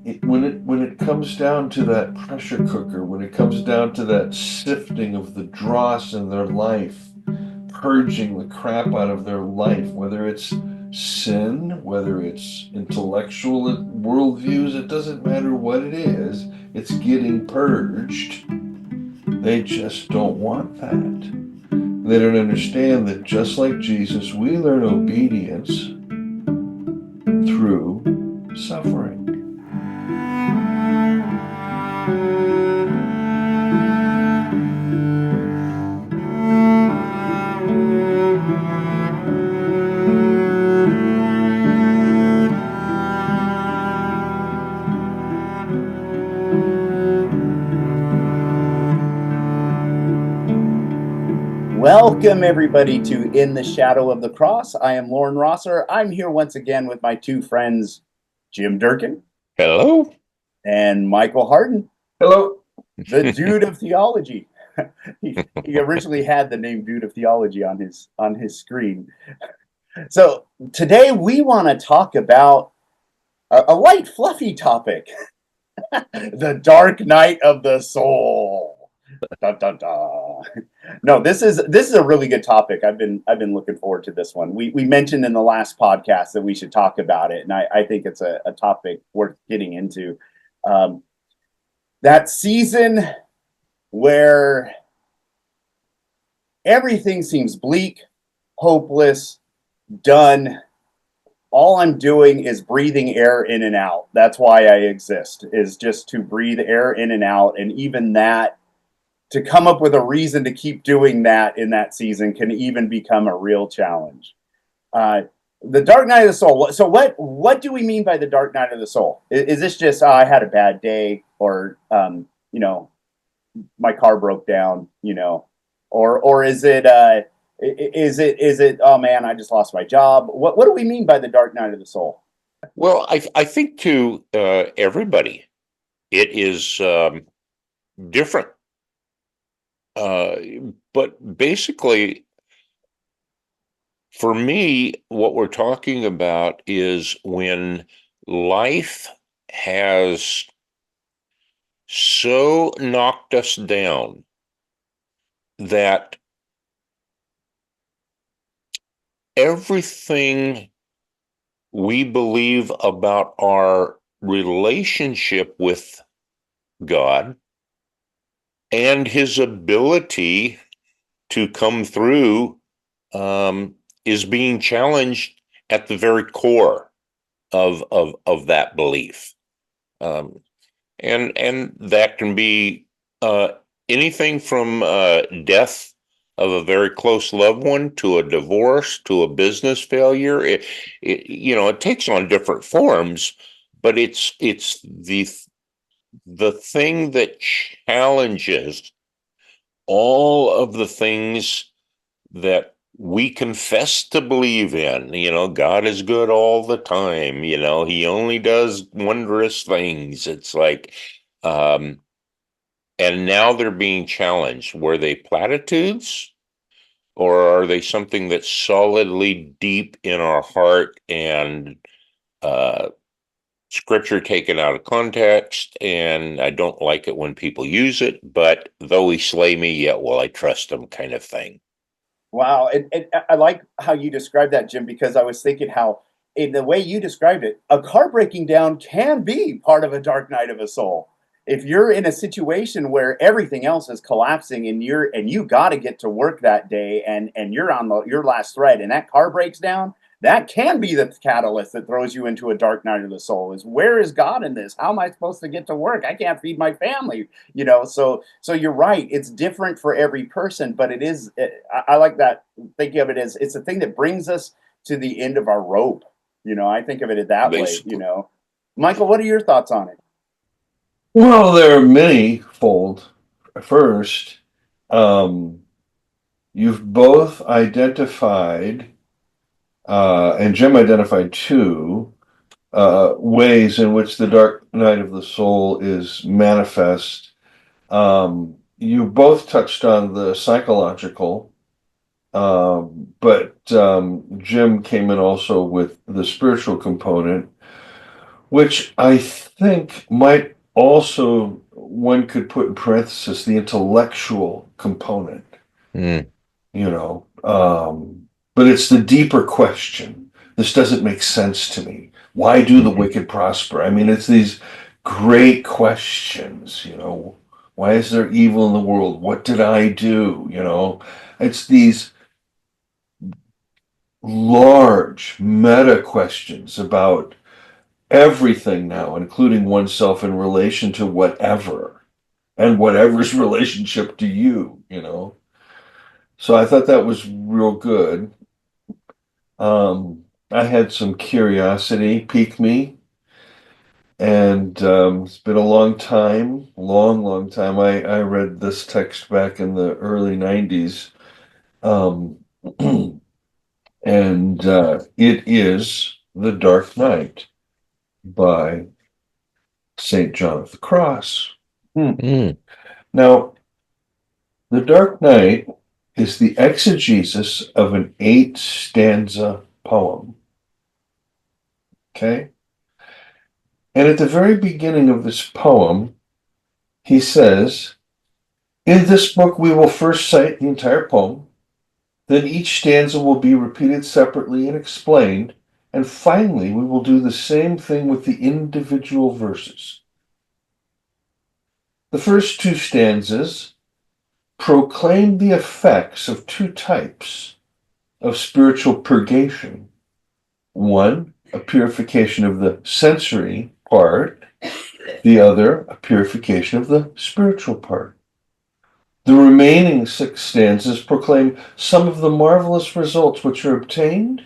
when it comes down to that pressure cooker, when it comes down to that sifting of the dross in their life, purging the crap out of their life, whether it's sin, whether it's intellectual worldviews, it doesn't matter what it is, it's getting purged. They just don't want that. They don't understand that just like Jesus, we learn obedience through suffering. Welcome, everybody, to In the Shadow of the Cross. I am Loren Rosser. I'm here once again with my two friends, Jim Durkin Hello. and Michael Harden, Hello. the Dude of Theology. he originally had the name Dude of Theology on his screen. So today we want to talk about a light, fluffy topic: the dark night of the soul. Dun, dun, dun. No, this is a really good topic. I've been looking forward to this one. We mentioned in the last podcast that we should talk about it, and I think it's a topic worth getting into. Um, that season where everything seems bleak, hopeless, done. All I'm doing is breathing air in and out. That's why I exist, is just to breathe air in and out. And even that, to come up with a reason to keep doing that in that season can even become a real challenge. Uh, the Dark Night of the Soul. So what do we mean by the Dark Night of the Soul? Is this just I had a bad day, or my car broke down, or is it oh man, I just lost my job? What do we mean by the Dark Night of the Soul? Well, I think to everybody, it is different. Uh, but basically, for me, what we're talking about is when life has so knocked us down that everything we believe about our relationship with God and his ability to come through is being challenged at the very core of that belief. Um, and that can be anything from death of a very close loved one to a divorce to a business failure. It takes on different forms, but it's the thing that challenges all of the things that we confess to believe in. God is good all the time. He only does wondrous things. It's like, um, and now they're being challenged. Were they platitudes, or are they something that's solidly deep in our heart and uh, scripture taken out of context? And I don't like it when people use it, but though he slay me, yet will I trust him, kind of thing. Wow, I like how you described that, Jim, because I was thinking how, in the way you described it, a car breaking down can be part of a dark night of a soul. If you're in a situation where everything else is collapsing and you got to get to work that day, and you're on your last thread, and that car breaks down, that can be the catalyst that throws you into a dark night of the soul. Is, where is God in this? How am I supposed to get to work? I can't feed my family. So you're right, it's different for every person, but I like that, thinking of it as it's a thing that brings us to the end of our rope. I think of it that way. Basically. Michael, what are your thoughts on it? Well, there are many fold. First, um, you've both identified, and Jim identified two ways in which the dark night of the soul is manifest. You both touched on the psychological, but Jim came in also with the spiritual component. which I think might also, one could put in parenthesis, the intellectual component, Mm, you know. But it's the deeper question. This doesn't make sense to me. Why do the mhm, wicked prosper? I mean, it's these great questions, you know. Why is there evil in the world? What did I do? You know, it's these large meta questions about everything now, including oneself in relation to whatever and whatever's relationship to you, you know. So I thought that was real good. I had some curiosity pique me, and it's been a long time, long time. I read this text back in the early 90s. Um, and it is The Dark Knight by St. John of the Cross. Hmm. mm, Now, The Dark Knight is the exegesis of an 8 stanza poem. Okay? And at the very beginning of this poem, he says, in this book, we will first cite the entire poem, then each stanza will be repeated separately and explained, and finally, we will do the same thing with the individual verses. The first 2 stanzas proclaim the effects of 2 types of spiritual purgation. One, a purification of the sensory part, the other, a purification of the spiritual part. The remaining 6 stanzas proclaim some of the marvelous results which are obtained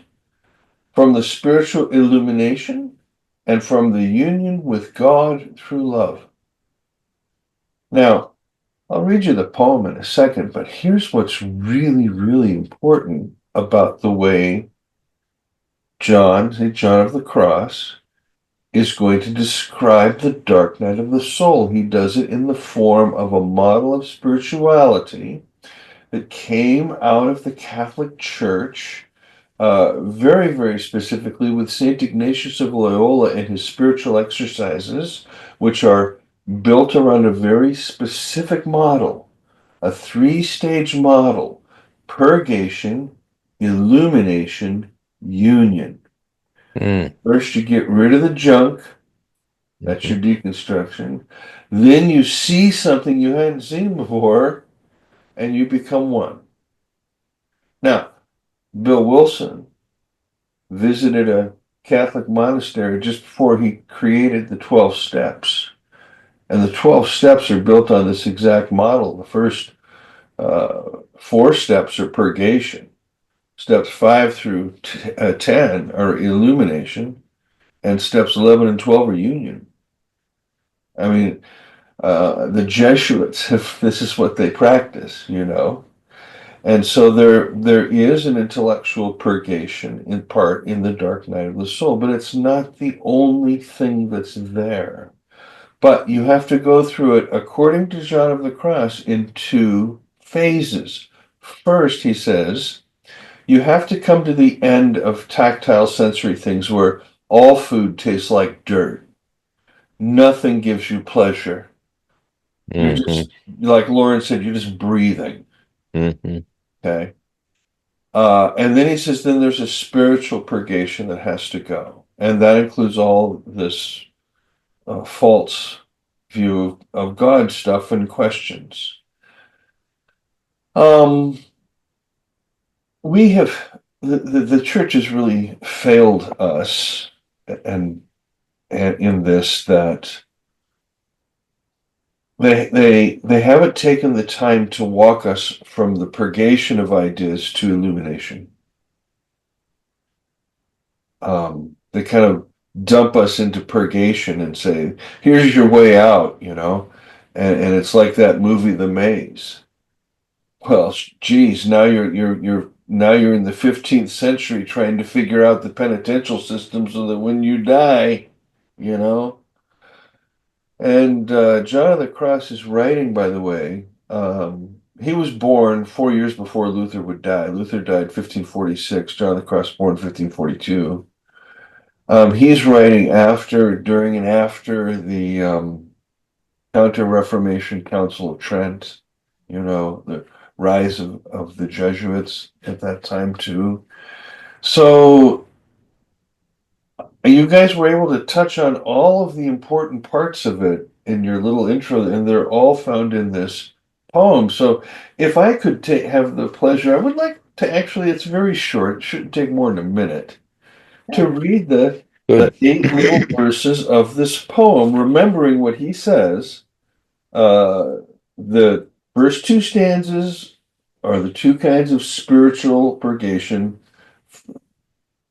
from the spiritual illumination and from the union with God through love. Now, I'll read you the poem in a second, but here's what's really, really important about the way John, St. John of the Cross, is going to describe the dark night of the soul. He does it in the form of a model of spirituality that came out of the Catholic Church, very, very specifically with St. Ignatius of Loyola and his spiritual exercises, which are built around a very specific model, a 3-stage model: purgation, illumination, union. mm, First, you get rid of the junk. That's mhm, your deconstruction. Then you see something you hadn't seen before, and you become one. Now, Bill Wilson visited a Catholic monastery just before he created the 12 steps. And the 12 steps are built on this exact model. The first 4 steps are purgation. Steps 5 through 10 are illumination. And steps 11 and 12 are union. I mean, the Jesuits, if this is what they practice, you know. And so there is an intellectual purgation in part in the dark night of the soul, but it's not the only thing that's there. But you have to go through it, according to John of the Cross, in 2 phases. First, he says, you have to come to the end of tactile sensory things where all food tastes like dirt. Nothing gives you pleasure. You're mhm, just, like Loren said, you're just breathing. mhm, Okay. And then he says, then there's a spiritual purgation that has to go. And that includes all this false view of God stuff and questions. Um, we have, the church has really failed us and, and in this, that they haven't taken the time to walk us from the purgation of ideas to illumination. They kind of dump us into purgation and say, "Here's your way out," you know, and it's like that movie, The Maze. Well, geez, now you're in the 15th century trying to figure out the penitential system so that when you die, you know. And John of the Cross is writing, by the way. He was born 4 years before Luther would die. Luther died 1546. John of the Cross born 1542. He's writing after, during, and after the Counter-Reformation Council of Trent, the rise of the Jesuits at that time too. So you guys were able to touch on all of the important parts of it in your little intro, and they're all found in this poem. So if I could have the pleasure, I would like to actually, it's very short, it shouldn't take more than a minute, to Yeah. read the Good. 8 little verses of this poem, remembering what he says. The first two stanzas are the two kinds of spiritual purgation.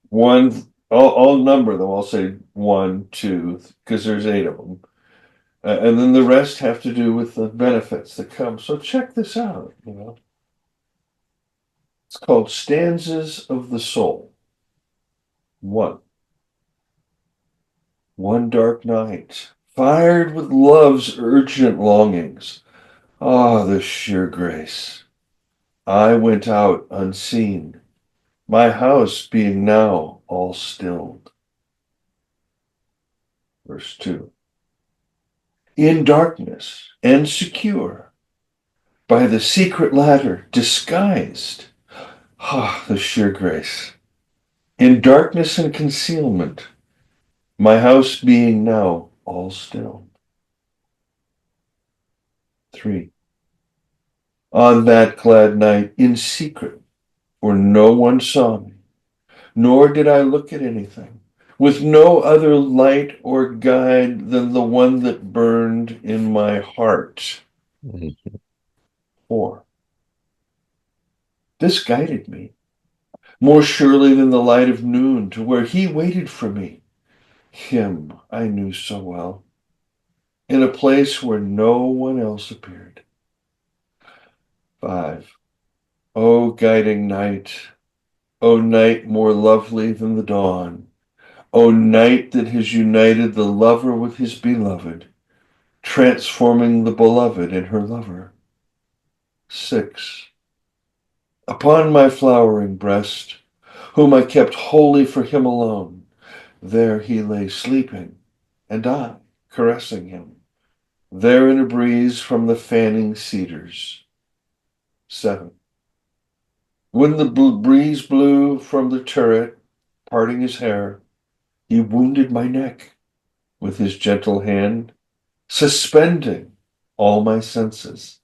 One, I'll number them. I'll say one, two, because there's 8 of them. And then the rest have to do with the benefits that come. So check this out. It's called Stanzas of the Soul. One. One dark night, fired with love's urgent longings. Ah, the sheer grace. I went out unseen, my house being now all stilled. Verse 2. In darkness and secure, by the secret ladder disguised. Ah, the sheer grace. In darkness and concealment, my house being now all still. 3. On that glad night, in secret, for no one saw me, nor did I look at anything, with no other light or guide than the one that burned in my heart. 4. This guided me, more surely than the light of noon, to where he waited for me. Him I knew so well, in a place where no one else appeared. 5. O guiding night, O night more lovely than the dawn, O night that has united the lover with his beloved, transforming the beloved in her lover. 6. Upon my flowering breast, whom I kept wholly for him alone, there he lay sleeping, and I caressing him, there in a breeze from the fanning cedars. 7. When the breeze blew from the turret, parting his hair, he wounded my neck with his gentle hand, suspending all my senses.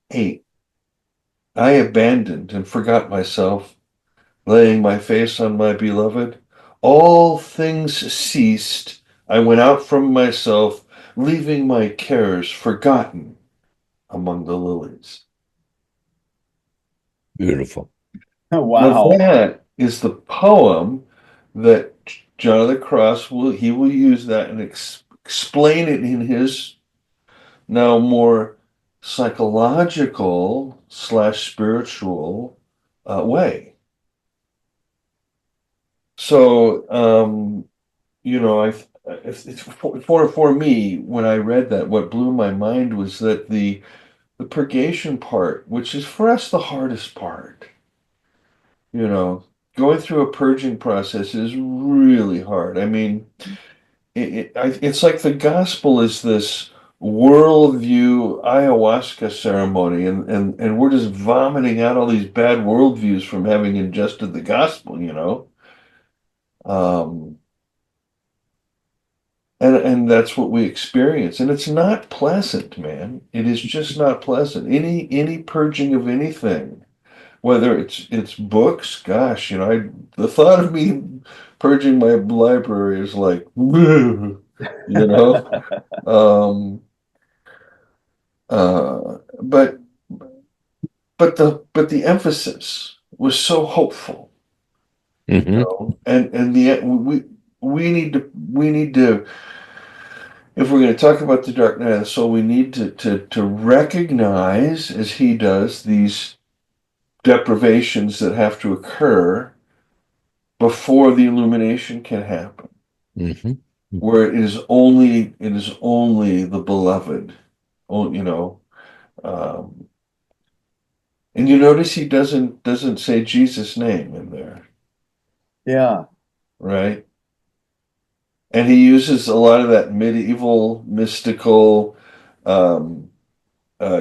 8. I abandoned and forgot myself, laying my face on my beloved. All things ceased. I went out from myself, leaving my cares forgotten among the lilies. Beautiful. Now Wow. that is the poem that John of the Cross will use that and explain it in his now more psychological slash spiritual way. So I it's for me when I read that, what blew my mind was that the purgation part, which is for us the hardest part, you know, going through a purging process is really hard. I mean, it's like the gospel is this worldview ayahuasca ceremony, and we're just vomiting out all these bad worldviews from having ingested the gospel. Um, and that's what we experience, and it's not pleasant, man. It is just not pleasant. Any purging of anything, whether it's books, gosh, the thought of me purging my library is like, you know. Um, but but the emphasis was so hopeful, Hmm. and we need to, if we're going to talk about the dark night of the soul, we need to recognize, as he does, these deprivations that have to occur before the illumination can happen, Hmm. where it is only the beloved. Oh, um, and you notice he doesn't say Jesus' name in there, Yeah. right? And he uses a lot of that medieval mystical um,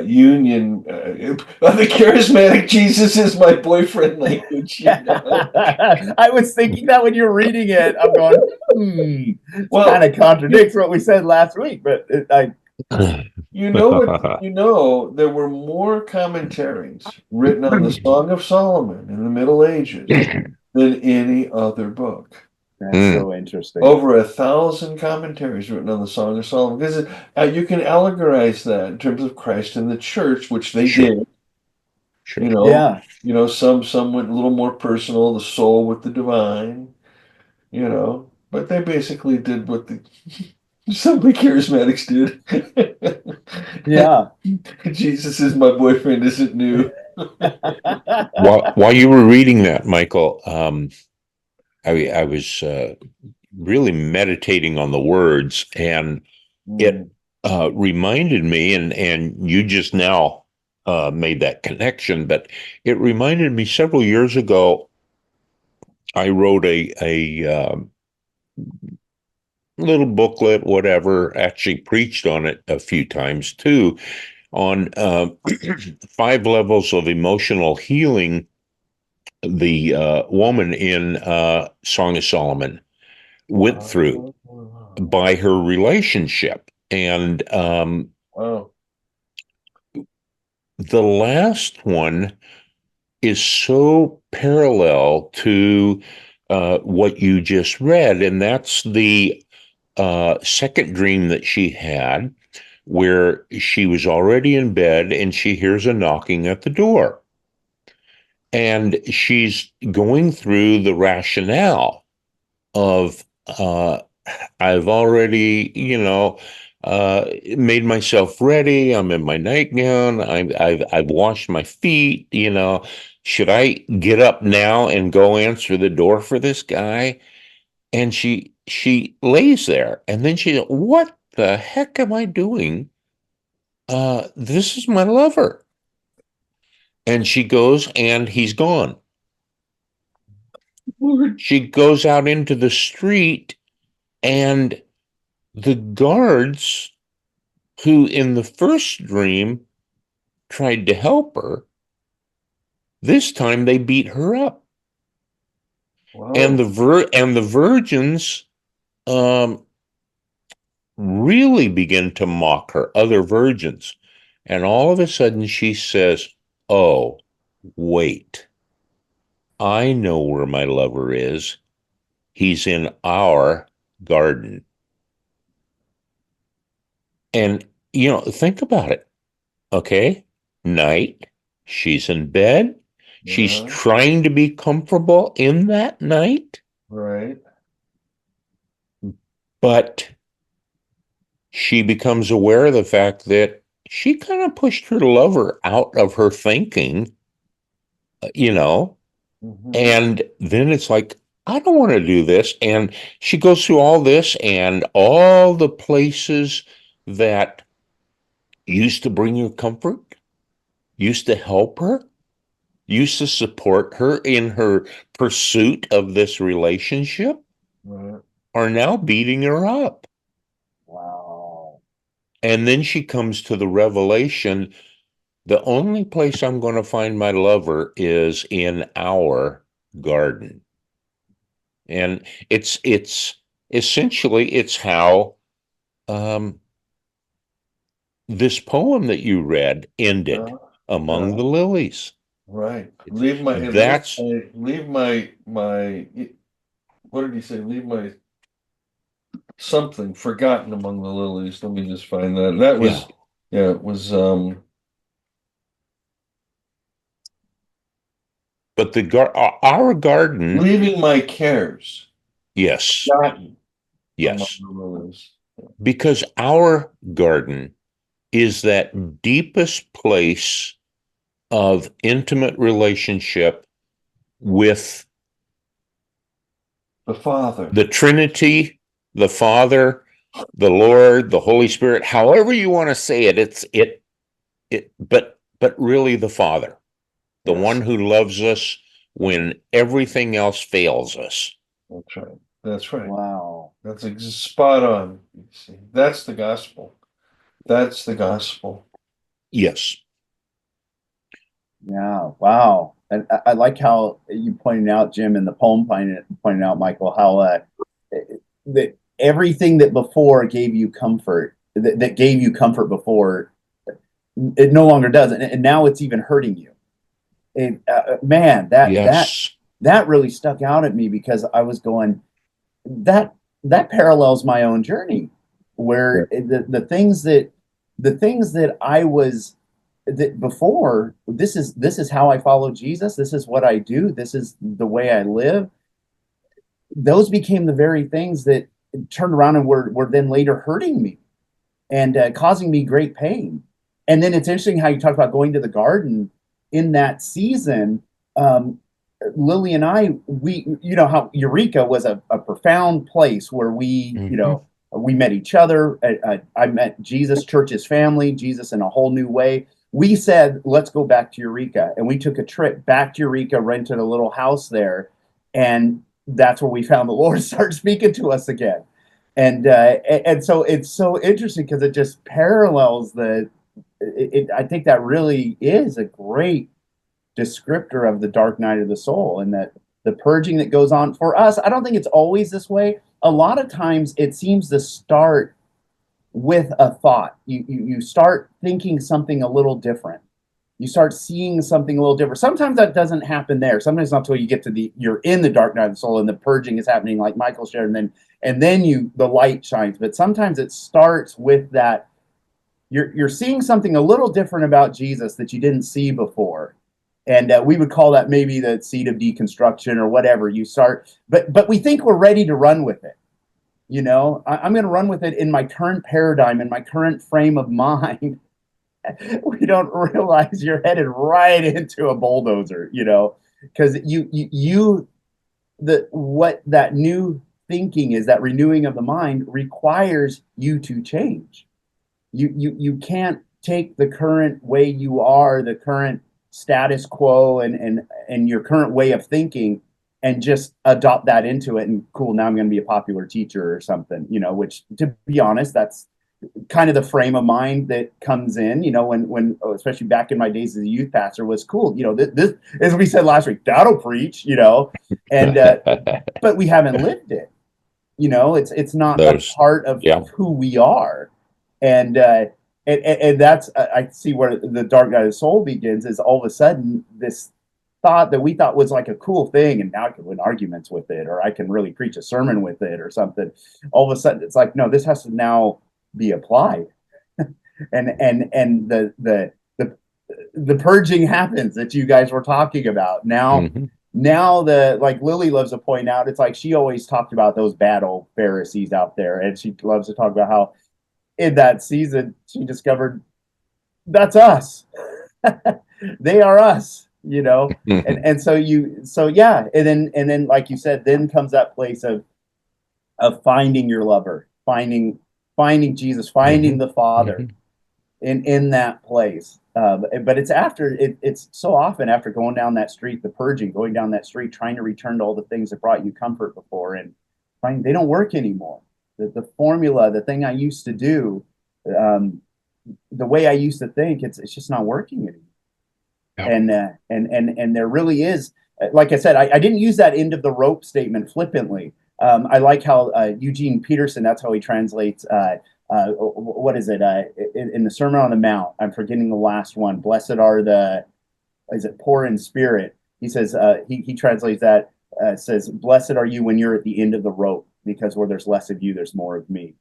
union. The charismatic Jesus is my boyfriend language. I was thinking that when you're reading it, I'm going, it kind Well, of contradicts what we said last week, but you know what? You know, there were more commentaries written on the Song of Solomon in the Middle Ages than any other book. that's so interesting. Over 1,000 commentaries written on the Song of Solomon. Because you can allegorize that in terms of Christ and the church, which they Sure. did. Sure. Yeah. Some went a little more personal, the soul with the divine. But they basically did what some of the charismatics did. Yeah. Jesus is my boyfriend isn't new. While you were reading that, Michael, I was really meditating on the words, and it Mm. reminded me, and you just now made that connection, but it reminded me several years ago. I wrote a little booklet, whatever. Actually, preached on it a few times too, on 5 levels of emotional healing. The woman in Song of Solomon went through Oh, by her relationship. And wow. the last one is so parallel to what you just read. And that's the second dream that she had, where she was already in bed and she hears a knocking at the door. And she's going through the rationale of I've already, made myself ready. I'm in my nightgown. I've washed my feet. Should I get up now and go answer the door for this guy? And she lays there, and then she, what the heck am I doing? This is my lover. And she goes, and he's gone. Lord. She goes out into the street, and the guards who in the first dream tried to help her, this time they beat her up. And Wow. the virgins um, really begin to mock her, other virgins. And all of a sudden she says, "Oh, wait, I know where my lover is. He's in our garden." And, think about it. Okay. Night. She's in bed. She's Yeah, trying to be comfortable in that night, right. but she becomes aware of the fact that she kind of pushed her lover out of her thinking, you know, Hmm. and then it's like, I don't want to do this. And she goes through all this and all the places that used to bring her comfort, used to help her, used to support her in her pursuit of this relationship, Right. are now beating her up. Wow. And then she comes to the revelation, the only place I'm going to find my lover is in our garden. And it's essentially it's how um, this poem that you read ended, Yeah, among yeah, the lilies. right. It's, that's Leave my what did he say? Leave my something forgotten among the lilies. Let me just find that. That yeah. was, yeah, it was But our garden, leaving my cares yes, forgotten among yes, the lilies. because our garden is that deepest place of intimate relationship with The Father. the Trinity, the Father, the Lord, the Holy Spirit, however you want to say it, but really the Father, the one Yes, who loves us when everything else fails us. that's right. That's right. Wow. That's spot on. You see, that's the gospel. That's the gospel. Yes. Yeah. Wow. And I like how you pointed out, Jim, in the poem pointed out, Michael, how that everything that before gave you comfort, that gave you comfort before, it no longer does, and now it's even hurting you. Man, Yes. that really stuck out at me because I was going, that that parallels my own journey, Yeah. where the things that I was that before, this is how I follow Jesus, this is what I do, this is the way I live. Those became the very things that turned around and were then later hurting me and causing me great pain. And then it's interesting how you talk about going to the garden in that season. Um, Lily and I, you know, how Eureka was a profound place where Hmm. we met each other. I met Jesus, church's family, Jesus in a whole new way. We said, let's go back to Eureka. And we took a trip back to Eureka, rented a little house there. And that's where we found the Lord start speaking to us again. And so it's so interesting because it just parallels I think that really is a great descriptor of the dark night of the soul, and that the purging that goes on for us, I don't think it's always this way. A lot of times it seems to start with a thought. You start thinking something a little different. You start seeing something a little different. Sometimes that doesn't happen there. Sometimes not until you get to you're in the dark night of the soul and the purging is happening, like Michael shared, and then the light shines. But sometimes it starts with that you're seeing something a little different about Jesus that you didn't see before, and we would call that maybe the seed of deconstruction or whatever. You start, but we think we're ready to run with it. You know, I'm going to run with it in my current paradigm, in my current frame of mind. We don't realize you're headed right into a bulldozer. You know, because what that new thinking is, that renewing of the mind requires you to change. You can't take the current way you are, the current status quo, and your current way of thinking, and just adopt that into it. And cool, now I'm going to be a popular teacher or something. You know, which, to be honest, that's kind of the frame of mind that comes in. You know, when especially back in my days as a youth pastor, was cool. You know, this, as we said last week, that'll preach. You know, and but we haven't lived it. You know, it's not a Those, part of yeah. who we are. And uh and, and that's I see where the dark night of the soul begins, is all of a sudden this thought that we thought was like a cool thing, and now I can win arguments with it, or I can really preach a sermon with it or something. All of a sudden it's like, no, this has to now be applied. And the purging happens that you guys were talking about now. Hmm. Now, the like Lily loves to point out, it's like she always talked about those bad old Pharisees out there, and she loves to talk about how in that season she discovered that's us. They are us, you know. And so yeah, and then like you said, then comes that place of finding your lover, finding Jesus, finding Hmm. the Father Hmm. in that place. But it's after it's so often after going down that street, the purging, going down that street, trying to return to all the things that brought you comfort before, and finding they don't work anymore. The formula, the thing I used to do, um, the way I used to think, it's just not working anymore. Yeah. And there really is, like I said, I didn't use that end of the rope statement flippantly. I like how Eugene Peterson, that's how he translates. What is it in the Sermon on the Mount? I'm forgetting the last one. Blessed are the, is it poor in spirit? He says he translates that, says, "Blessed are you when you're at the end of the rope, because where there's less of you, there's more of me."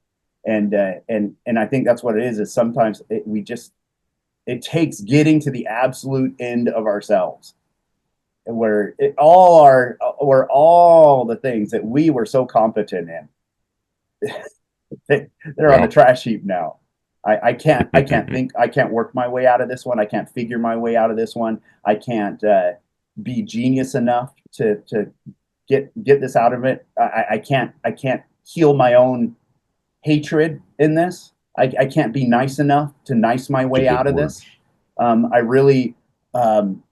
And I think that's what it is. Is sometimes it takes getting to the absolute end of ourselves, where where all the things that we were so competent in, they're on the Yeah. trash heap now. I can't think, I can't work my way out of this one. I can't figure my way out of this one. I can't be genius enough to get this out of it. I can't heal my own hatred in this. I can't be nice enough to nice my It's a way out good of word. this. I really, um,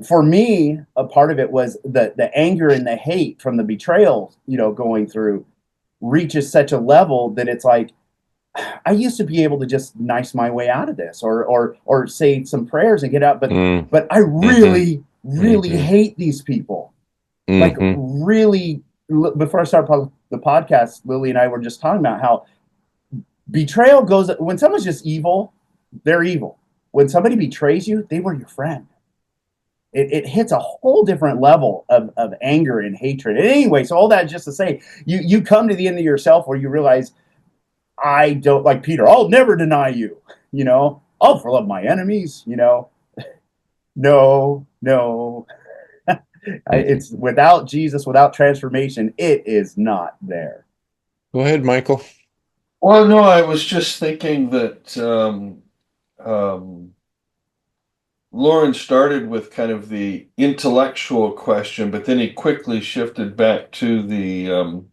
for me, a part of it was the anger and the hate from the betrayal, going through reaches such a level that it's like I used to be able to just nice my way out of this, or say some prayers and get out, Mm, but I mhm, really really mhm, hate these people. Like mhm, really, before I started the podcast, Lily and I were just talking about how betrayal goes when someone's just evil, they're evil. When somebody betrays you, they were your friend. It hits a whole different level of anger and hatred. And anyway, so all that just to say, you come to the end of yourself where you realize I don't, like Peter, I'll never deny you. I'll love my enemies. No, no. mhm. It's without Jesus, without transformation, it is not there. Go ahead, Michael. Well, no, I was just thinking that Loren started with kind of the intellectual question, but then he quickly shifted back to the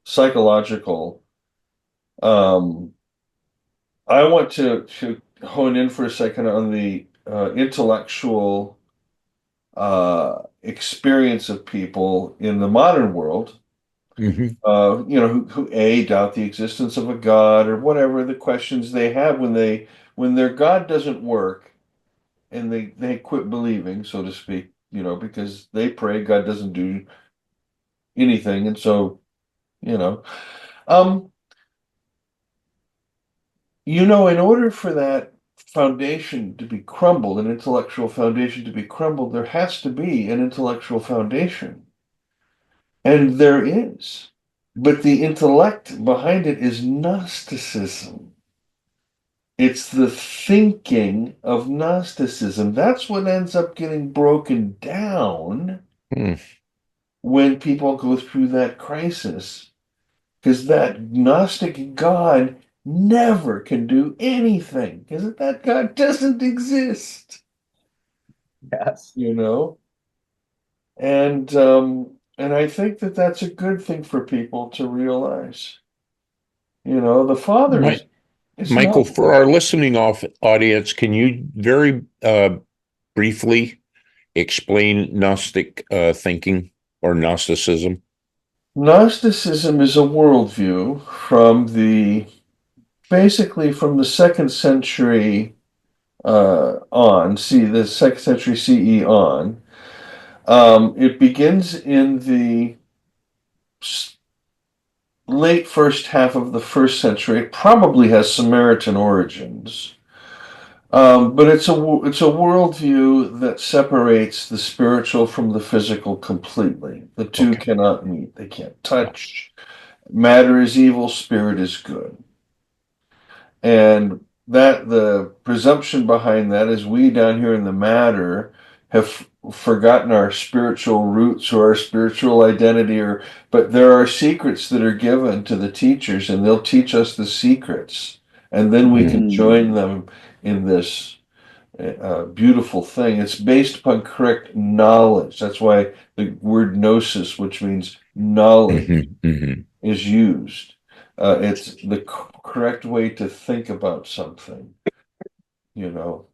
psychological. Um, I want to hone in for a second on the intellectual experience of people in the modern world. Hmm. Who A, doubt the existence of a God or whatever the questions they have when their God doesn't work and they quit believing, so to speak, because they pray God doesn't do anything, and so you know, um, in order for that foundation to be crumbled, an intellectual foundation to be crumbled, there has to be an intellectual foundation, and there is, but the intellect behind it is Gnosticism. It's the thinking of Gnosticism. That's what ends up getting broken down Mm, when people go through that crisis. Because that Gnostic God never can do anything, because that God doesn't exist, Yes. you know? And I think that that's a good thing for people to realize. The Father Mi- is Michael, not. for our listening audience, can you very briefly explain Gnostic thinking or Gnosticism? Gnosticism is a worldview basically from the second century the second century CE on. It begins in the late first half of the first century. It probably has Samaritan origins. But it's a worldview that separates the spiritual from the physical completely. The two Okay. cannot meet. They can't Yeah. touch. Matter is evil, spirit is good. And that the presumption behind that is we down here in the matter have forgotten our spiritual roots or our spiritual identity, but there are secrets that are given to the teachers and they'll teach us the secrets, and then we can Mm, join Mm. them in this beautiful thing. It's based upon correct knowledge. That's why the word gnosis, which means knowledge, mhm, mhm. is used. It's the correct way to think about something, you know.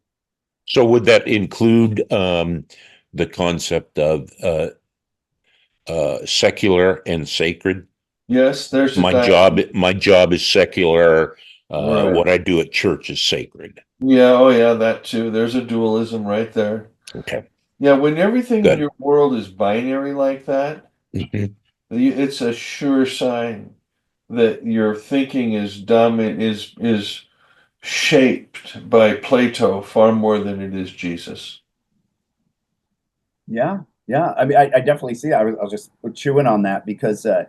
So would that include the concept of secular and sacred? Yes, there's a My job, dichotomy. my job is secular. Right. What I do at church is sacred. Yeah, oh yeah, that too. There's a dualism right there. Okay, Yeah, when everything in good. your world is binary like that, Mhm, it's a sure sign that your thinking is dumb and is shaped by Plato far more than it is Jesus. Yeah, yeah. I mean, I definitely see that. I was just chewing on that because, uh,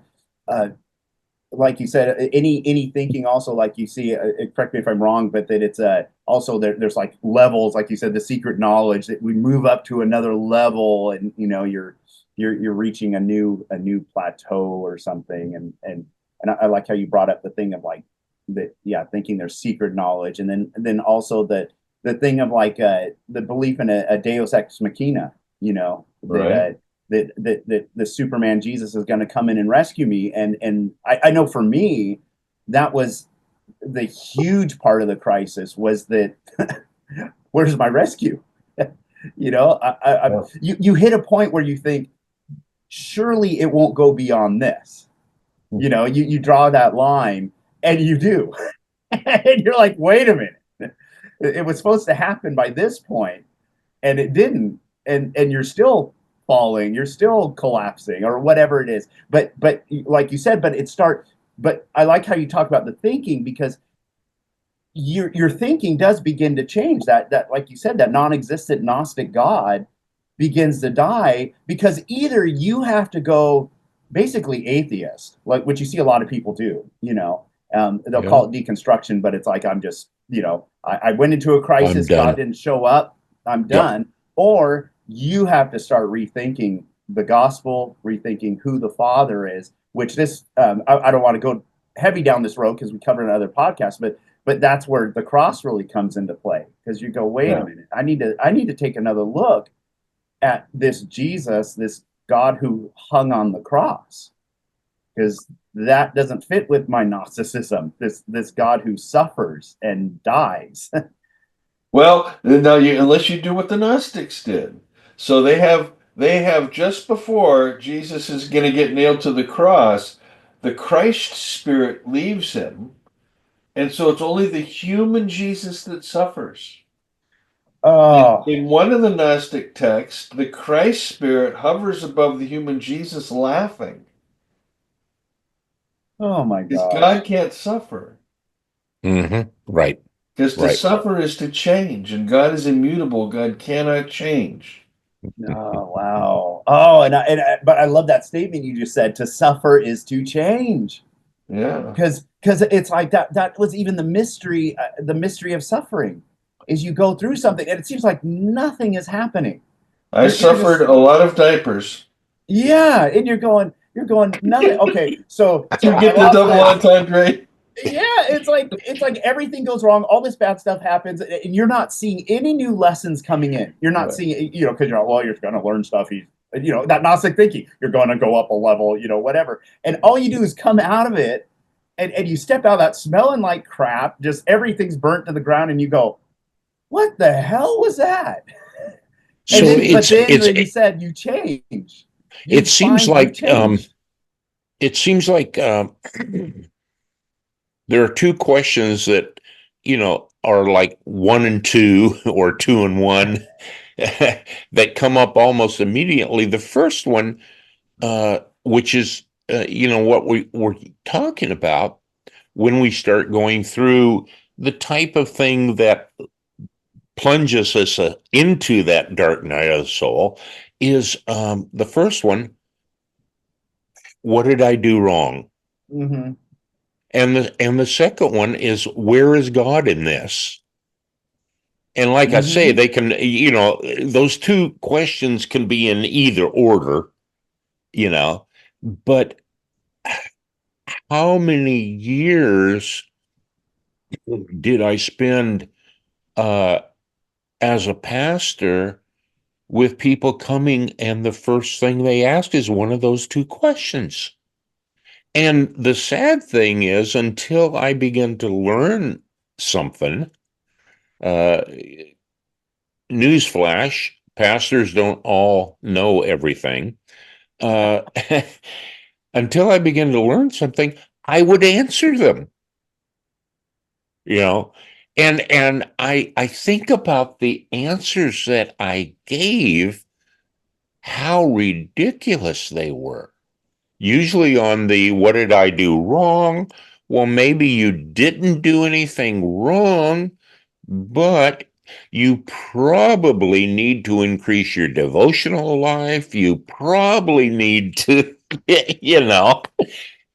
like you said, any thinking also, like you see. Correct me if I'm wrong, but that it's also there's like levels, like you said, the secret knowledge that we move up to another level, and you're reaching a new plateau or something, and I like how you brought up the thing of like that, yeah, thinking there's secret knowledge, and then also the thing of like the belief in a Deus ex machina, that Right. that the Superman Jesus is going to come in and rescue me. And I know for me, that was the huge part of the crisis was that where's my rescue? You know, Yeah. you hit a point where you think, surely it won't go beyond this. You know, you draw that line, and you do. And you're like, wait a minute. It was supposed to happen by this point, and it didn't. And you're still falling, you're still collapsing, or whatever it is. But like you said, but I like how you talk about the thinking, because your thinking does begin to change. That like you said, that non-existent Gnostic God begins to die, because either you have to go basically atheist, like what you see a lot of people do. They'll Yeah. call it deconstruction, but it's like, I'm just, I went into a I'm crisis, God done. didn't show up, I'm Yep. done. Or you have to start rethinking the gospel, rethinking who the Father is, which I don't want to go heavy down this road because we covered in other podcasts, but that's where the cross really comes into play, because you go, wait a Yeah. minute, I need to take another look at this Jesus, this God who hung on the cross, because that doesn't fit with my Gnosticism. This God who suffers and dies. Well, now unless you do what the Gnostics did. So they have just before Jesus is going to get nailed to the cross, the Christ spirit leaves him, and so it's only the human Jesus that suffers. In, Oh, in one of the Gnostic texts, the Christ spirit hovers above the human Jesus laughing. oh my Because God gosh. can't suffer. Right. Because to Right. suffer is to change, and God is immutable. God cannot change. Oh wow. Oh, but I love that statement you just said. To suffer is to change. Yeah. Because it's like that was even the mystery of suffering, is you go through something and it seems like nothing is happening. I You're suffered just, a lot of diapers. yeah, and you're going nothing. Okay, so You I get the lost double my, entendre. yeah, it's like everything goes wrong, all this bad stuff happens, and you're not seeing any new lessons coming in. You're not Right. seeing, because you're like, well, you're going to learn stuff. That Gnostic thinking, you're going to go up a level, whatever, and all you do is come out of it, and you step out of that smelling like crap, just everything's burnt to the ground, and you go, what the hell was that? And So then, but it's then, it's like you said, you change. You it seems find you've like changed. it seems like there are two questions that are like one and two or two and one that come up almost immediately. The first one, which is what we're talking about when we start going through the type of thing that plunges us into that dark night of the soul, is the first one: what did I do wrong? Mm-hmm. And the second one is, where is God in this? And like I say, Mm-hmm. they can, those two questions can be in either order, you know, but how many years did I spend uh, as a pastor with people coming, and the first thing they ask is one of those two questions? And the sad thing is, until I begin to learn something, uh, newsflash, pastors don't all know everything. Uh, until I began to learn something, I would answer them, you know. And I think about the answers that I gave, how ridiculous they were. Usually on the what did I do wrong? Well, maybe you didn't do anything wrong, but you probably need to increase your devotional life. You probably need to, you know.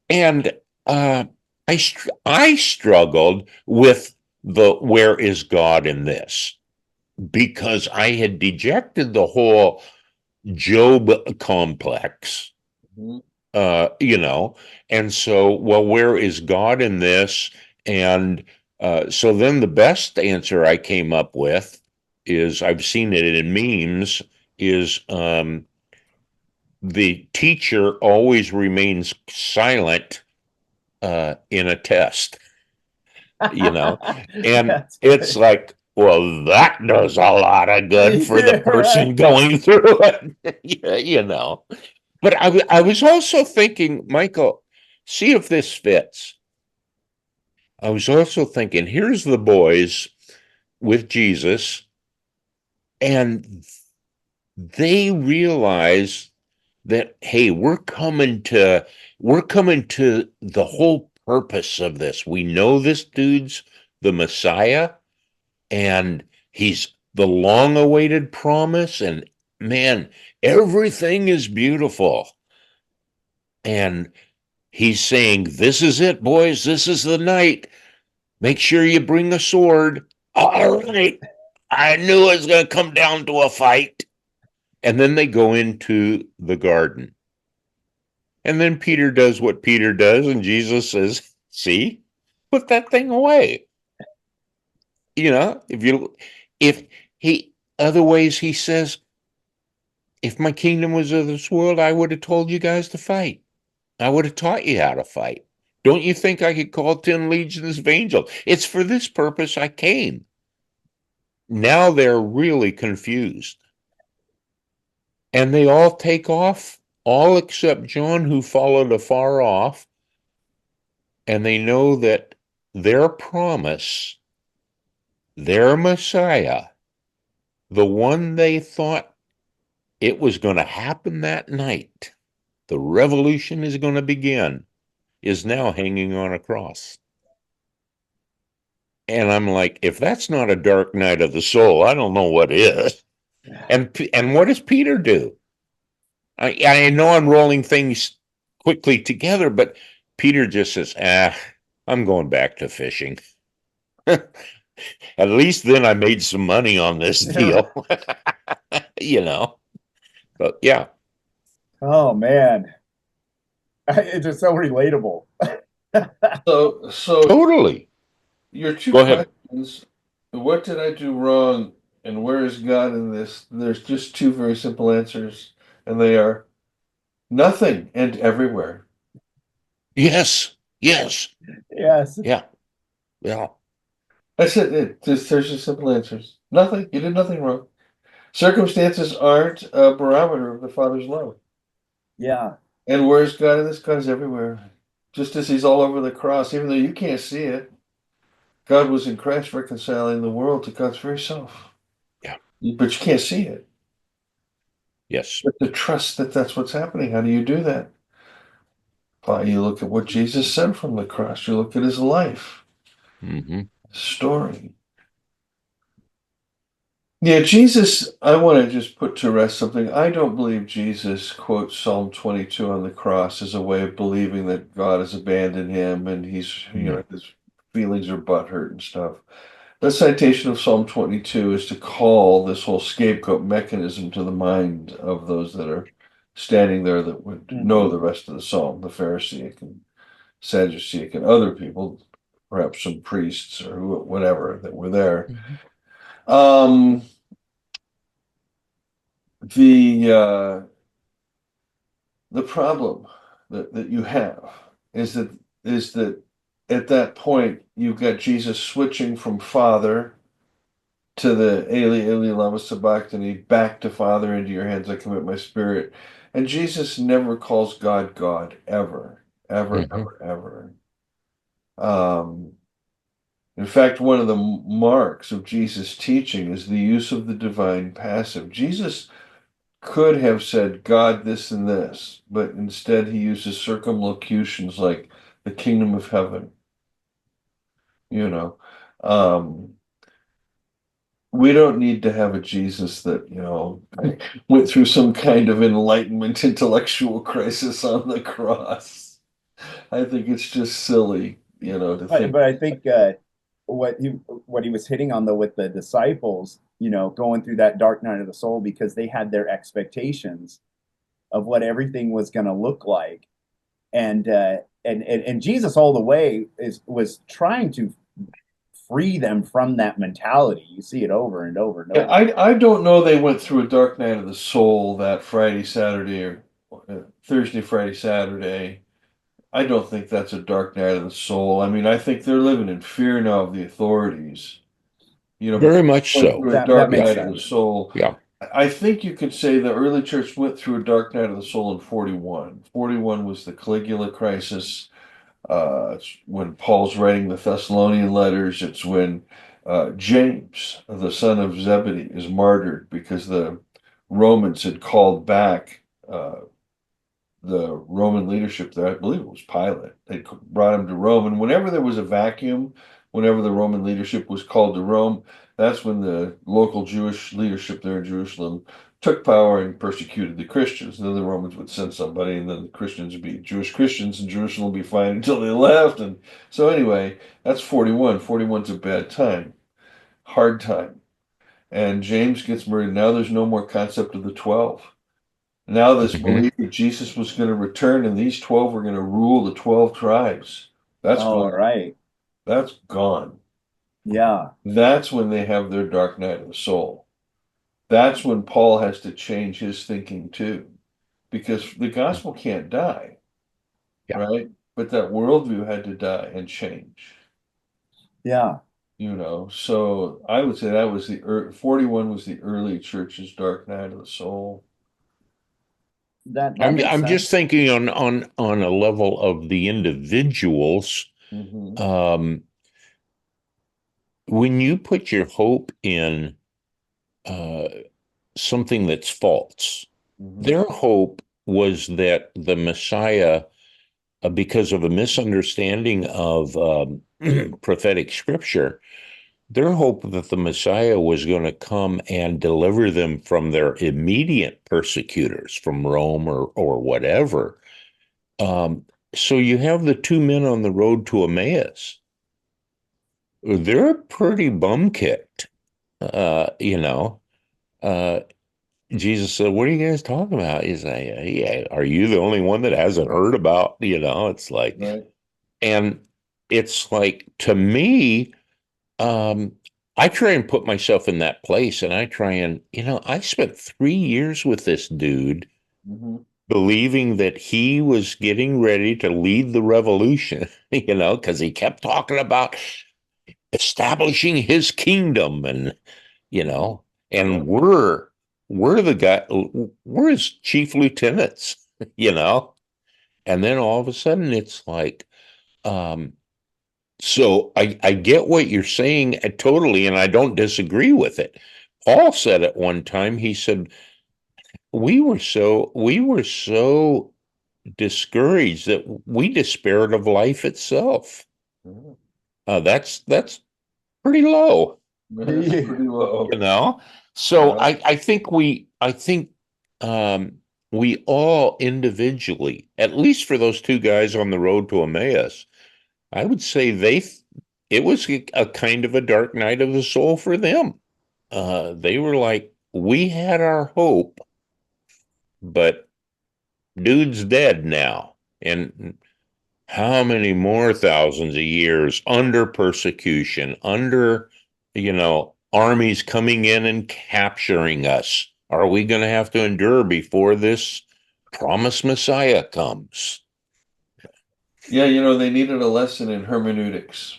And uh, I struggled with the where is God in this, because I had dejected the whole Job complex, Mhm. you know. And so, well, where is God in this? And so then the best answer I came up with is, I've seen it in memes, is the teacher always remains silent in a test, you know. And That's it's good. like, Well, that does a lot of good for the Yeah, right. person going through it. Yeah, But I was also thinking, Michael, see if this fits. I was also thinking, here's the boys with Jesus, and they realize that, hey, we're coming to the whole purpose of this. We know this dude's the Messiah, and he's the long awaited promise, and man, everything is beautiful. And he's saying, this is it, boys, this is the night. Make sure you bring a sword. All right. I knew it was going to come down to a fight. And then they go into the garden. And then Peter does what Peter does, and Jesus says, see, put that thing away. If he, other ways he says, if my kingdom was of this world, I would have told you guys to fight. I would have taught you how to fight. Don't you think I could call 10 legions of angels? It's for this purpose I came. Now they're really confused. And they all take off, all except John, who followed afar off. And they know that their promise, their Messiah, the one they thought it was going to happen that night, the revolution is going to begin, is now hanging on a cross. And I'm like, if that's not a dark night of the soul, I don't know what is. And what does Peter do? I know I'm rolling things quickly together, but Peter just says, I'm going back to fishing. At least then I made some money on this Yeah. deal. you know. But yeah, Oh man, it's just so relatable. So totally. your two Go ahead. questions, what did I do wrong and where is God in this? There's just two very simple answers, and they are nothing and everywhere. Yes. Yes. Yes. Yeah. Yeah. That's it. There's just simple answers. Nothing. You did nothing wrong. Circumstances aren't a barometer of the Father's love. Yeah. And where's God in this? God is everywhere. Just as he's all over the cross, even though you can't see it, God was in Christ reconciling the world to God's very self. Yeah. But you can't see it. Yes. But to trust that that's what's happening, how do you do that? Well, you look at what Jesus said from the cross. You look at his life, Mm-hmm. story. Yeah, Jesus, I want to just put to rest something. I don't believe Jesus quotes Psalm 22 on the cross as a way of believing that God has abandoned him and Mm-hmm. his feelings are butthurt and stuff. The citation of Psalm 22 is to call this whole scapegoat mechanism to the mind of those that are standing there that would know Hmm. the rest of the psalm, the Pharisaic and Sadduceic and other people, perhaps some priests or whatever that were there. Mm-hmm. Um, the the problem that you have is that at that point you've got Jesus switching from Father to the Eli Eli lama sabachthani, back to Father, into your hands I commit my spirit. And Jesus never calls God God ever, ever, Mm-hmm. ever, ever. Um, in fact, one of the marks of Jesus' teaching is the use of the divine passive. Jesus could have said God this and this, but instead he uses circumlocutions like the kingdom of heaven, you know. Um, we don't need to have a Jesus that, went through some kind of enlightenment intellectual crisis on the cross. I think it's just silly, to But think. but I think what he was hitting on though with the disciples, going through that dark night of the soul because they had their expectations of what everything was going to look like, and Jesus all the way was trying to free them from that mentality. You see it over and over and Yeah, over. I don't know they went through a dark night of the soul that Friday, Saturday, or Thursday, Friday, Saturday. I don't think that's a dark night of the soul. I mean, I think they're living in fear now of the authorities. Very much Went so. through a That dark makes Yeah. night of the sense. soul. Yeah. I think you could say the early church went through a dark night of the soul in 41. 41 was the Caligula crisis. It's when Paul's writing the Thessalonian letters. It's when James, the son of Zebedee, is martyred because the Romans had called back the Roman leadership there. I believe it was Pilate. They brought him to Rome. And whenever there was a vacuum, whenever the Roman leadership was called to Rome, that's when the local Jewish leadership there in Jerusalem took power and persecuted the Christians. And then the Romans would send somebody, and then the Christians would be Jewish Christians, and Jerusalem would be fine until they left. And so, anyway, that's 41. 41's a bad time, hard time. And James gets murdered. Now there's no more concept of the 12. Now, this Mhm. belief that Jesus was going to return and these 12 were going to rule the 12 tribes, that's All gone. right. That's gone. Yeah. That's when they have their dark night of the soul. That's when Paul has to change his thinking too, because the gospel can't die, Yeah. right? But that worldview had to die and change, Yeah. So I would say that was 41 was the early church's dark night of the soul. That makes I'm just sense. thinking on a level of the individuals. Hmm. Um, when you put your hope in uh, something that's false, Hmm. their hope was that the Messiah, because of a misunderstanding of prophetic scripture, their hope that the Messiah was going to come and deliver them from their immediate persecutors, from Rome or whatever. Um, so you have the two men on the road to Emmaus. They're pretty bum kicked. You know, uh, Jesus said, "What are you guys talking about?" He's like, "Yeah, are you the only one that hasn't heard about?" It's like, Right. and it's like to me, um, I try and put myself in that place, and I try and, I spent 3 years with this dude, Hmm. believing that he was getting ready to lead the revolution, because he kept talking about establishing his kingdom and, you Hmm. know, and Yeah. we're the guy, we're his chief lieutenants, you know, and then all of a sudden it's like, um, so I get what you're saying totally, and I don't disagree with it. Paul said at one time, he said, we were so discouraged that we despaired of life itself. Mhm. That's pretty low, That's Yeah. pretty low. you know. So Yeah. I think um, we all individually, at least for those two guys on the road to Emmaus, I would say it was a kind of a dark night of the soul for them. They were like, we had our hope, but dude's dead now. And how many more thousands of years under persecution, under, armies coming in and capturing us are we going to have to endure before this promised Messiah comes? Yeah, they needed a lesson in hermeneutics.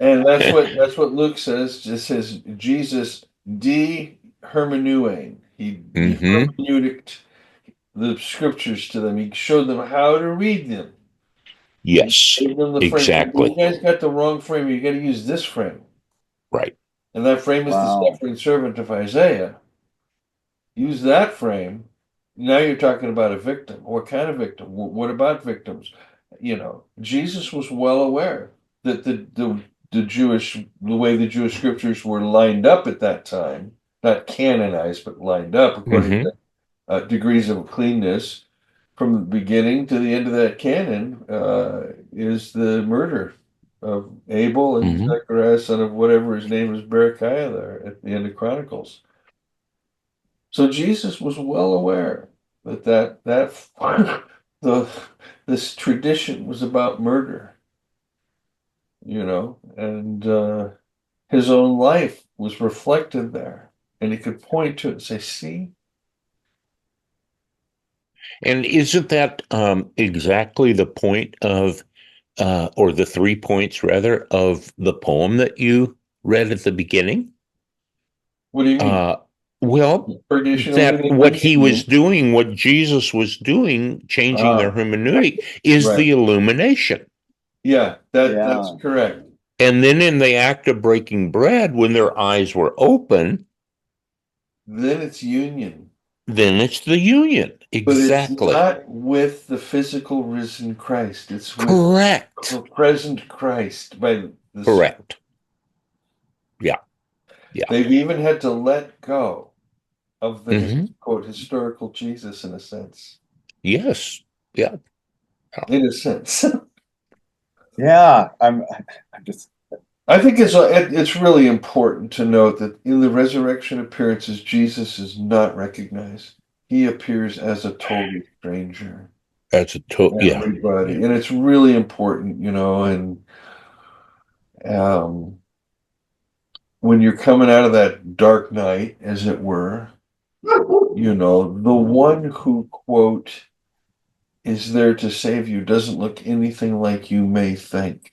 And that's what Luke says. Just says Jesus de hermeneuing. He de Mm-hmm. hermeneuticked the scriptures to them. He showed them how to read them. He Yes, gave them the frame. You exactly. guys got the wrong frame. You got to use this frame. Right. And that frame is the Wow. suffering servant of Isaiah. Use that frame. Now you're talking about a victim. What kind of victim? What about victims? Jesus was well aware that the way the Jewish scriptures were lined up at that time, not canonized, but lined up according Mm-hmm. to degrees of cleanness, from the beginning to the end of that canon, is the murder of Abel and Mm-hmm. Zechariah, son of whatever his name is, Berechiah, there at the end of Chronicles. So Jesus was well aware that the this tradition was about murder, and his own life was reflected there, and he could point to it and say, "See." And isn't that exactly the point of or the 3 points rather, of the poem that you read at the beginning? What do you mean? Well, Purgation, that what he was illumination. doing, what Jesus was doing, changing their hermeneutic, is Right. the illumination. Yeah, that's Yeah. correct. And then in the act of breaking bread, when their eyes were open, Then it's union. then it's the union. But it's Exactly. not with the physical risen Christ. It's with Correct. the present Christ by the Correct. Yeah. Yeah. They've even had to let go of the Mhm. quote historical Jesus in a sense. Yes. Yeah. In a sense. Yeah. I'm just, I think it's really important to note that in the resurrection appearances, Jesus is not recognized. He appears as a total stranger. That's a yeah. Everybody. And it's really important, and um, when you're coming out of that dark night, as it were, the one who, quote, is there to save you doesn't look anything like you may think.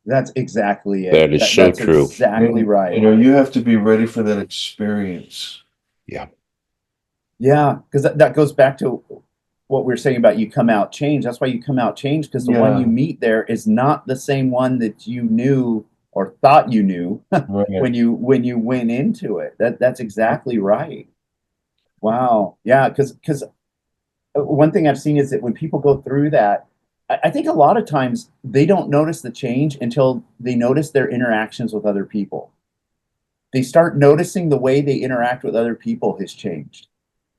that's exactly it. That is so That's true. exactly And, right. you have to be ready for that experience. Yeah. Yeah, because that goes back to what we were saying about you come out changed. That's why you come out changed, because the one you Yeah, meet there is not the same one that you knew or thought you knew right. when you went into it. That's exactly right. Wow. Yeah, because one thing I've seen is that when people go through that, I think a lot of times they don't notice the change until they notice their interactions with other people. They start noticing the way they interact with other people has changed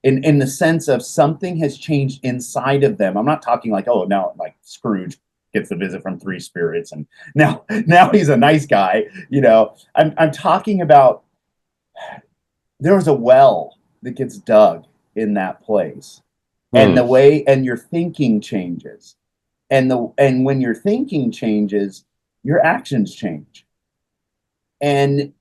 in the sense of something has changed inside of them. I'm not talking like, oh, now like Scrooge gets the visit from three spirits and now he's a nice guy. I'm talking about there was a well that gets dug in that place, and Hmm. the way and your thinking changes, and when your thinking changes, your actions change, and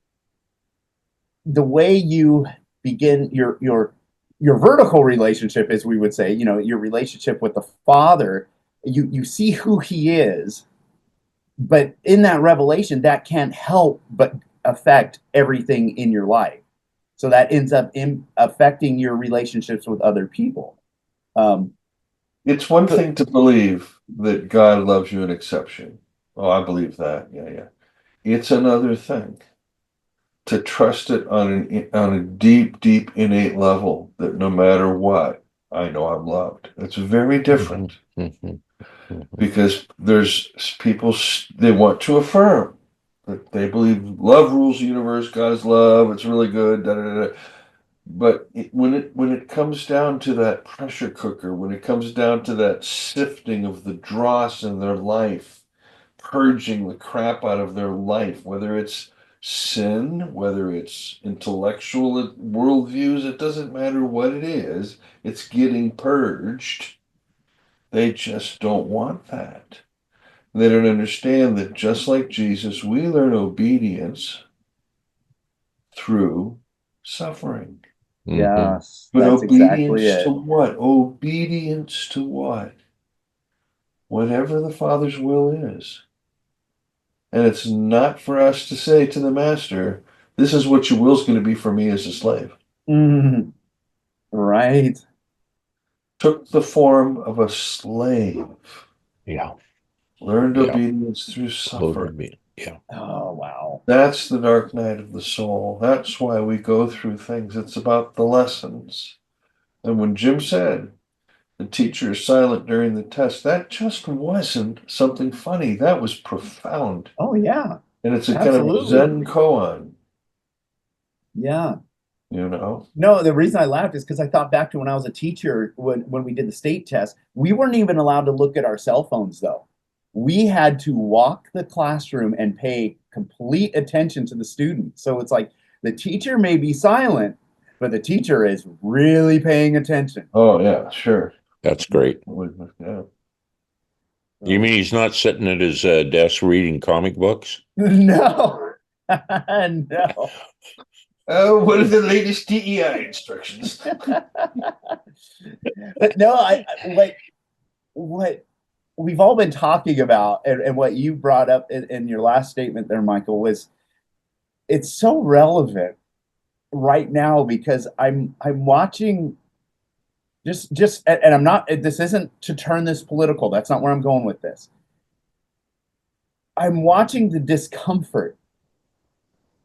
the way you begin your vertical relationship, as we would say, your relationship with the Father, you see who He is, but in that revelation, that can't help but affect everything in your life. So that ends up affecting your relationships with other people. Um, It's one but thing to believe that God loves you an exception. Oh, I believe that. Yeah, yeah. It's another thing to trust it on a deep, deep innate level that no matter what, I know I'm loved. It's very Mhm. different Mhm. Mhm. because there's people they want to affirm that they believe love rules the universe, God is love, it's really good, da da da. Da. But when it comes down to that pressure cooker, when it comes down to that sifting of the dross in their life, purging the crap out of their life, whether it's sin, whether it's intellectual worldviews, it doesn't matter what it is, it's getting purged. They just don't want that. They don't understand that just like Jesus, we learn obedience through suffering. Mhm. yes, But that's exactly obedience to it. what? Obedience to what? Whatever the Father's will is. And it's not for us to say to the Master, this is what your will's going to be for me as a slave. Mm, right. Took the form of a slave, Yeah. learned Yeah. obedience through suffering. Yeah. Oh, wow. That's the dark night of the soul. That's why we go through things. It's about the lessons. And when Jim said, the teacher is silent during the test, that just wasn't something funny. That was profound. Oh, yeah, And it's a kind of a absolutely. Zen koan, Yeah. you know? No, the reason I laughed is because I thought back to when I was a teacher, when we did the state test. We weren't even allowed to look at our cell phones, though. We had to walk the classroom and pay complete attention to the student. So it's like the teacher may be silent, but the teacher is really paying attention. Oh, yeah, sure. That's great. Yeah. You So, mean he's not sitting at his desk reading comic books? no, no. Oh, what are the latest DEI instructions? But no, what we've all been talking about, and what you brought up in your last statement there, Michael, was it's so relevant right now because I'm watching just and I'm not, this isn't to turn this political. That's not where I'm going with this. I'm watching the discomfort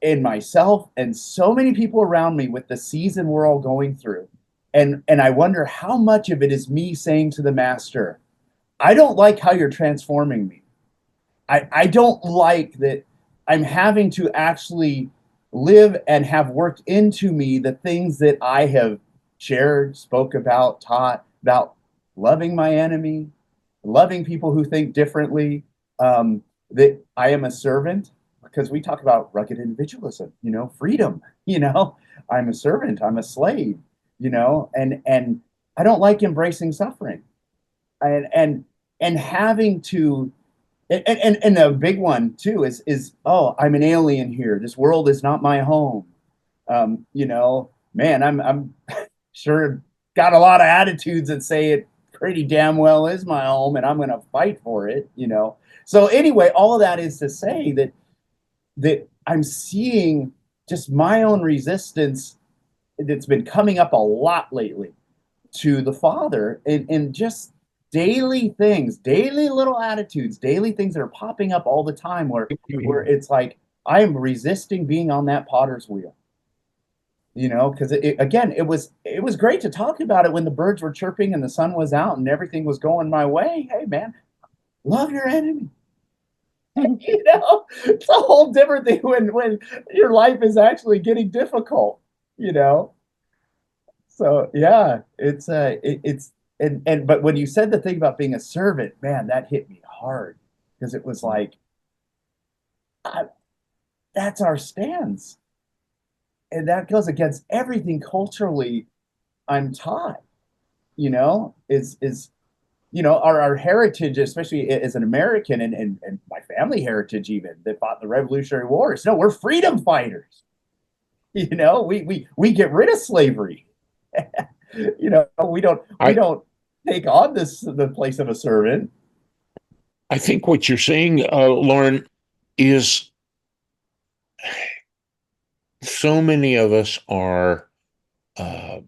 in myself and so many people around me with the season we're all going through. And I wonder how much of it is me saying to the master, I don't like how you're transforming me. I don't like that I'm having to actually live and have worked into me the things that I have shared, spoke about, taught about loving my enemy, loving people who think differently, that I am a servant, because we talk about rugged individualism, freedom, I'm a servant, I'm a slave, and I don't like embracing suffering and having to and the big one too is oh, I'm an alien here. This world is not my home. Man, I'm sure got a lot of attitudes that say it pretty damn well is my home, and I'm going to fight for it. So anyway, all of that is to say that I'm seeing just my own resistance that's been coming up a lot lately to the Father, and just daily things, daily little attitudes, daily things that are popping up all the time where it's like I'm resisting being on that potter's wheel. Because again, it was great to talk about it when the birds were chirping and the sun was out and everything was going my way. Hey man, love your enemy. It's a whole different thing when your life is actually getting difficult. You know, So yeah, it's and but when you said the thing about being a servant, man, that hit me hard because it was like I, that's our stance, and that goes against everything culturally I'm taught. Is our heritage, especially as an American, and my family heritage even that fought in the Revolutionary Wars. No, we're freedom fighters. We get rid of slavery. We don't take on the place of a servant. I think what you're saying, Loren, is so many of us are uh,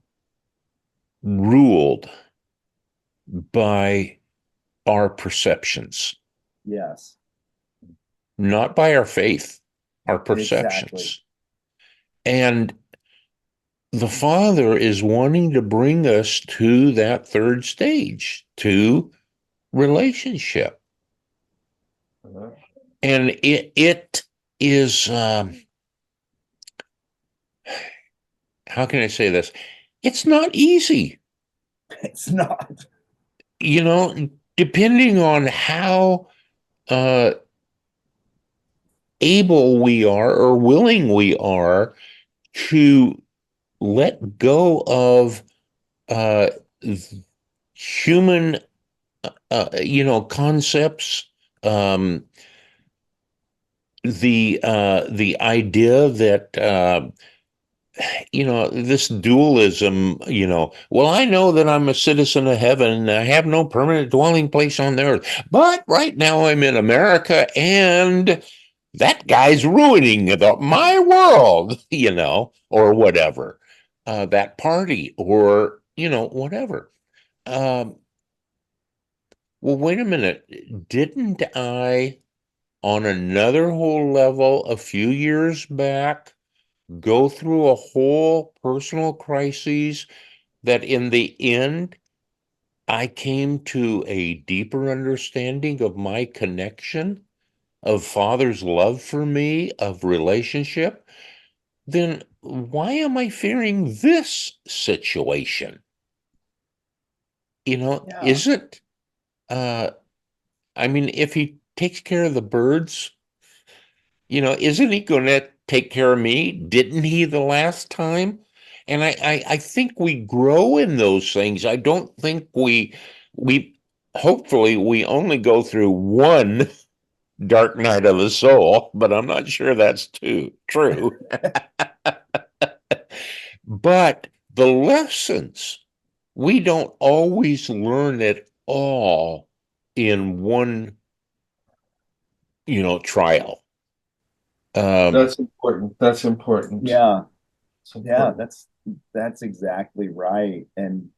ruled by our perceptions, Yes, not by our faith, our exactly. perceptions. And the Father is wanting to bring us to that third stage, to relationship. Uh-huh. And it is, how can I say this? It's not easy, It's not. you know, depending on how uh, able we are or willing we are to let go of uh, human, concepts. Um, the idea that this dualism, well, I know that I'm a citizen of heaven and I have no permanent dwelling place on the earth, but right now I'm in America and that guy's ruining my world, or whatever, that party, or whatever. um, well, wait a minute, didn't I, on another whole level, a few years back, go through a whole personal crises that in the end I came to a deeper understanding of my connection, of Father's love for me, of relationship? Then why am I fearing this situation? Yeah. Isn't uh I mean, if he takes care of the birds, isn't he going to take care of me? Didn't he the last time? And I think we grow in those things. I don't think we hopefully we only go through one dark night of the soul, but I'm not sure that's too true. But the lessons, we don't always learn it all in one, trial. That's important. That's important. Yeah, It's yeah, important. that's exactly right. And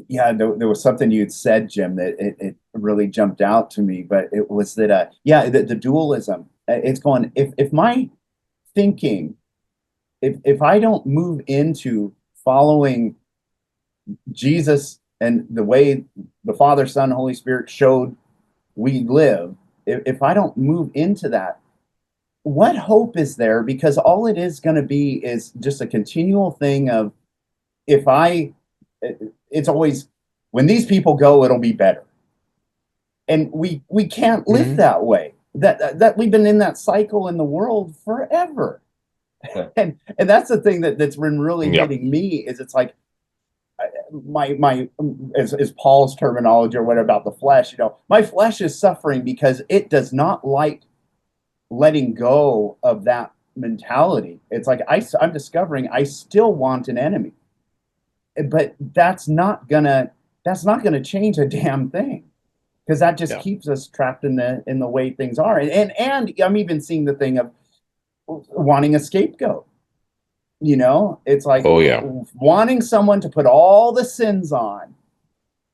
yeah, there was something you had said, Jim, that it really jumped out to me. But it was that, yeah, the dualism. It's going. If my thinking, if I don't move into following Jesus and the way the Father, Son, Holy Spirit showed we live, if I don't move into that, what hope is there? Because all it is going to be is just a continual thing of if I, it's always when these people go, it'll be better, and we can't live Mhm. that way. That we've been in that cycle in the world forever, Yeah. and that's the thing that's been really Yeah. hitting me is it's like my as Paul's terminology or whatever about the flesh, my flesh is suffering because it does not like letting go of that mentality. It's like I'm discovering I still want an enemy, but that's not gonna change a damn thing because that just Yeah. keeps us trapped in the way things are. And I'm even seeing the thing of wanting a scapegoat. It's like Oh, yeah. wanting someone to put all the sins on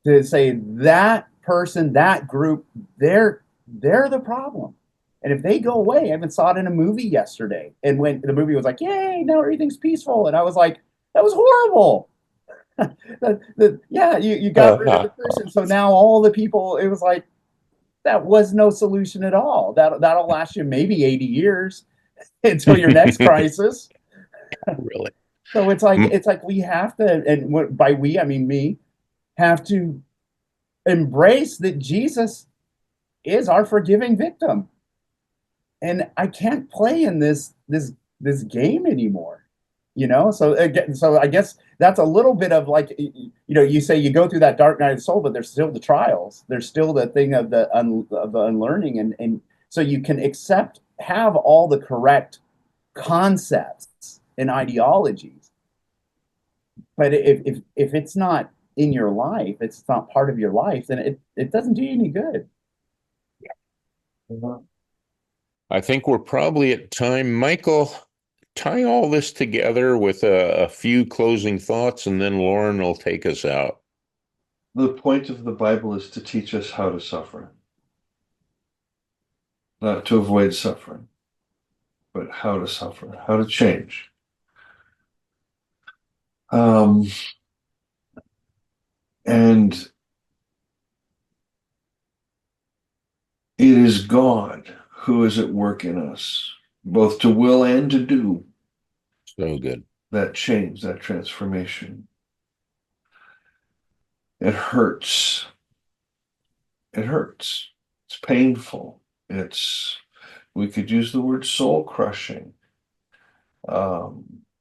to say that person, that group, they're the problem. And if they go away, I even saw it in a movie yesterday. And when the movie was like, "Yay, now everything's peaceful," and I was like, "That was horrible." Yeah, you got rid of the person, so now all the people. It was like that was no solution at all. That'll last you maybe 80 years until your next crisis. Really. So it's like Mm, it's like we have to, and by we I mean me, have to embrace that Jesus is our forgiving victim. And I can't play in this game anymore. So again, so I guess that's a little bit of like you say you go through that dark night of the soul, but there's still the trials. There's still the thing of the unlearning, and so you can have all the correct concepts and ideologies, but if it's not in your life, it's not part of your life, then it doesn't do you any good. Mhm. I think we're probably at time. Michael, tie all this together with a few closing thoughts, and then Loren will take us out. The point of the Bible is to teach us how to suffer, not to avoid suffering, but how to suffer, how to change. Um, and it is God who is at work in us, both to will and to do So good. that change, that transformation. It hurts. It hurts. It's painful. We could use the word soul crushing.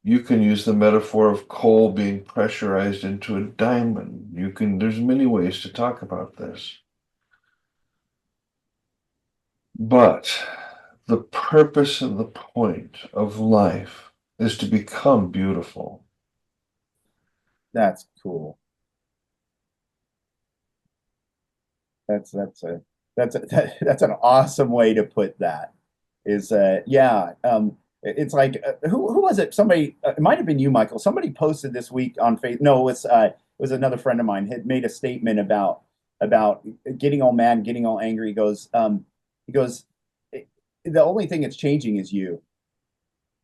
You can use the metaphor of coal being pressurized into a diamond. There's many ways to talk about this. But the purpose and the point of life is to become beautiful. That's cool. That's an awesome way to put that. Is yeah. It's like who was it? Somebody it might have been you, Michael. Somebody posted this week on Facebook. No, it was another friend of mine had made a statement about getting all mad, getting all angry. He goes, the only thing that's changing is you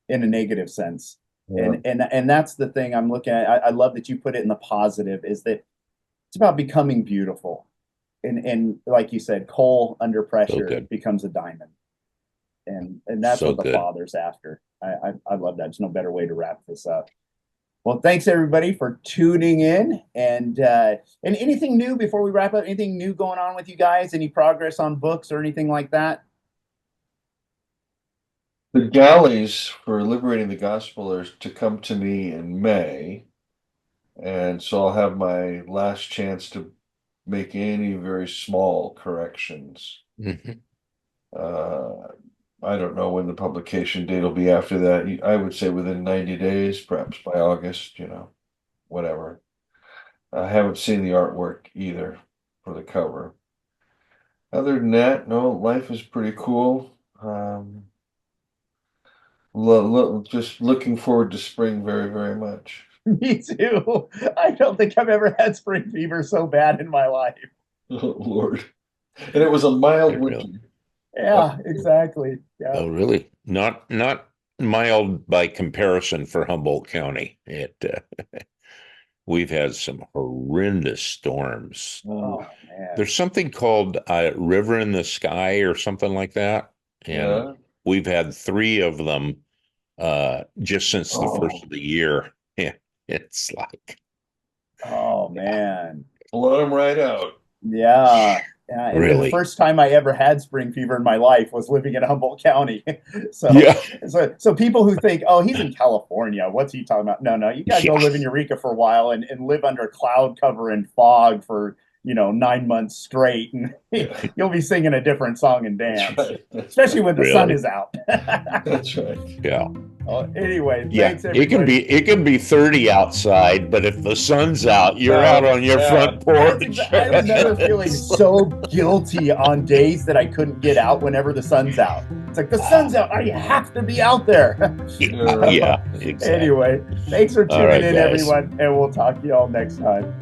in a negative sense. Yeah. And that's the thing I'm looking at. I love that you put it in the positive. Is that it's about becoming beautiful and like you said, coal under So pressure good. becomes a diamond, and that's So what the good. Father's after. I love that. There's no better way to wrap this up. Well, thanks everybody for tuning in, and anything new before we wrap up. Anything new going on with you guys? Any progress on books or anything like that? The galleys for liberating the gospel are to come to me in May, and so I'll have my last chance to make any very small corrections. Mhm. Uh, I don't know when the publication date will be after that. I would say within 90 days, perhaps by August, whatever. I haven't seen the artwork either. for the cover. Other than that, no, life is pretty cool. Just looking forward to spring very, very much. Me too. I don't think I've ever had spring fever so bad in my life. Oh, Lord. And it was a mild winter. Yeah, exactly. Yeah. Oh, really? Not mild by comparison for Humboldt County. We've had some horrendous storms. Oh man. There's something called River in the Sky or something like that, and Yeah. we've had 3 of them just since the first of the year. Yeah, it's like, Oh man. Let them right out. Yeah. Yeah. And the really? first time I ever had spring fever in my life was living in Humboldt County. So, Yeah. so people who think, oh, he's in California, what's he talking about? No, you gotta go Yeah. live in Eureka for a while and live under cloud cover and fog for 9 months straight, and Yeah. you'll be singing a different song and dance, That's right. especially when the sun Really? is out. That's right. Yeah. Anyway, Yeah, thanks everybody. it can be 30 outside, but if the sun's out, you're out on your front porch. I remember feeling so guilty on days that I couldn't get out whenever the sun's out. It's like, the sun's out, I have to be out there. Yeah, exactly. Anyway, thanks for All tuning right, in, guys. everyone, and we'll talk to you all next time.